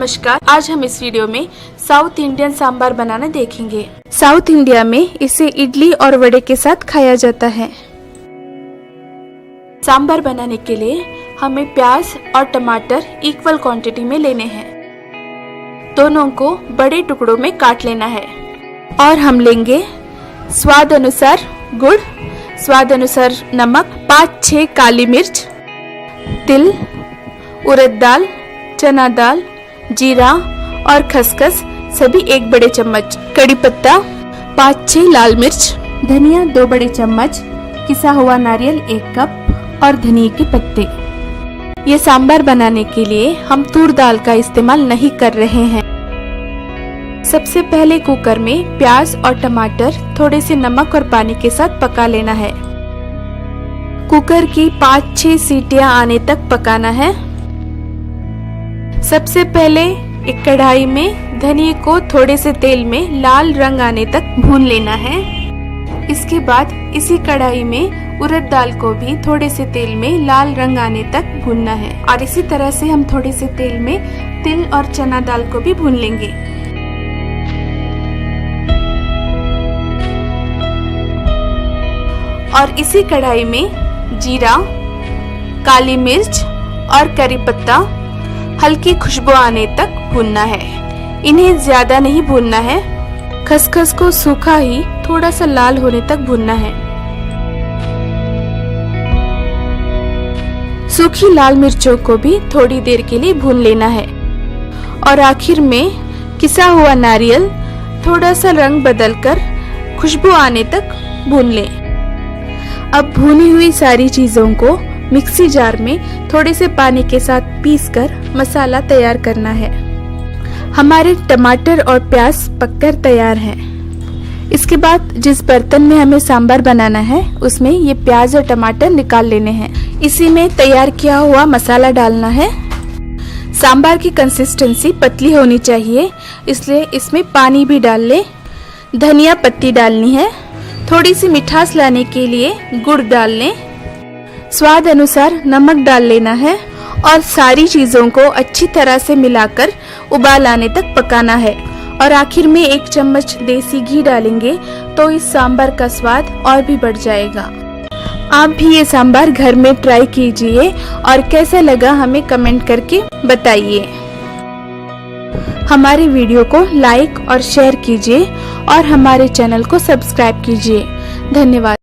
नमस्कार, आज हम इस वीडियो में साउथ इंडियन सांभर बनाना देखेंगे। साउथ इंडिया में इसे इडली और वड़े के साथ खाया जाता है। सांभर बनाने के लिए हमें प्याज और टमाटर इक्वल क्वांटिटी में लेने हैं। दोनों को बड़े टुकड़ों में काट लेना है। और हम लेंगे स्वाद अनुसार गुड़, स्वाद अनुसार नमक, 5-6 काली मिर्च, तिल, उड़द दाल, चना दाल, जीरा और खसखस सभी 1 बड़े चम्मच, कड़ी पत्ता 5-6 लाल मिर्च, धनिया 2 बड़े चम्मच, किसा हुआ नारियल 1 कप और धनिया के पत्ते। ये सांभर बनाने के लिए हम तूर दाल का इस्तेमाल नहीं कर रहे हैं। सबसे पहले कुकर में प्याज और टमाटर थोड़े से नमक और पानी के साथ पका लेना है। कुकर की 5-6 सीटियां आने तक पकाना है। सबसे पहले एक कढ़ाई में धनिया को थोड़े से तेल में लाल रंग आने तक भून लेना है। इसके बाद इसी कढ़ाई में उड़द दाल को भी थोड़े से तेल में लाल रंग आने तक भूनना है। और इसी तरह से हम थोड़े से तेल में तिल और चना दाल को भी भून लेंगे। और इसी कढ़ाई में जीरा, काली मिर्च और करी पत्ता हल्की खुशबू आने तक भूनना है। इन्हें ज्यादा नहीं भूनना है। खसखस को सूखा ही थोड़ा सा लाल होने तक भूनना है। सूखी लाल मिर्चों को भी थोड़ी देर के लिए भून लेना है। और आखिर में किसा हुआ नारियल थोड़ा सा रंग बदलकर खुशबू आने तक भून लें। अब भुनी हुई सारी चीजों को मिक्सी जार में थोड़े से पानी के साथ पीसकर मसाला तैयार करना है। हमारे टमाटर और प्याज पककर तैयार हैं। इसके बाद जिस बर्तन में हमें सांभर बनाना है उसमें ये प्याज और टमाटर निकाल लेने हैं। इसी में तैयार किया हुआ मसाला डालना है। सांभर की कंसिस्टेंसी पतली होनी चाहिए, इसलिए इसमें पानी भी डाल ले। धनिया पत्ती डालनी है। थोड़ी सी मिठास लाने के लिए गुड़ डाल लें। स्वाद अनुसार नमक डाल लेना है और सारी चीजों को अच्छी तरह से मिलाकर उबाल आने तक पकाना है। और आखिर में 1 चम्मच देसी घी डालेंगे तो इस सांभर का स्वाद और भी बढ़ जाएगा। आप भी ये सांभर घर में ट्राई कीजिए और कैसा लगा हमें कमेंट करके बताइए। हमारे वीडियो को लाइक और शेयर कीजिए और हमारे चैनल को सब्सक्राइब कीजिए। धन्यवाद।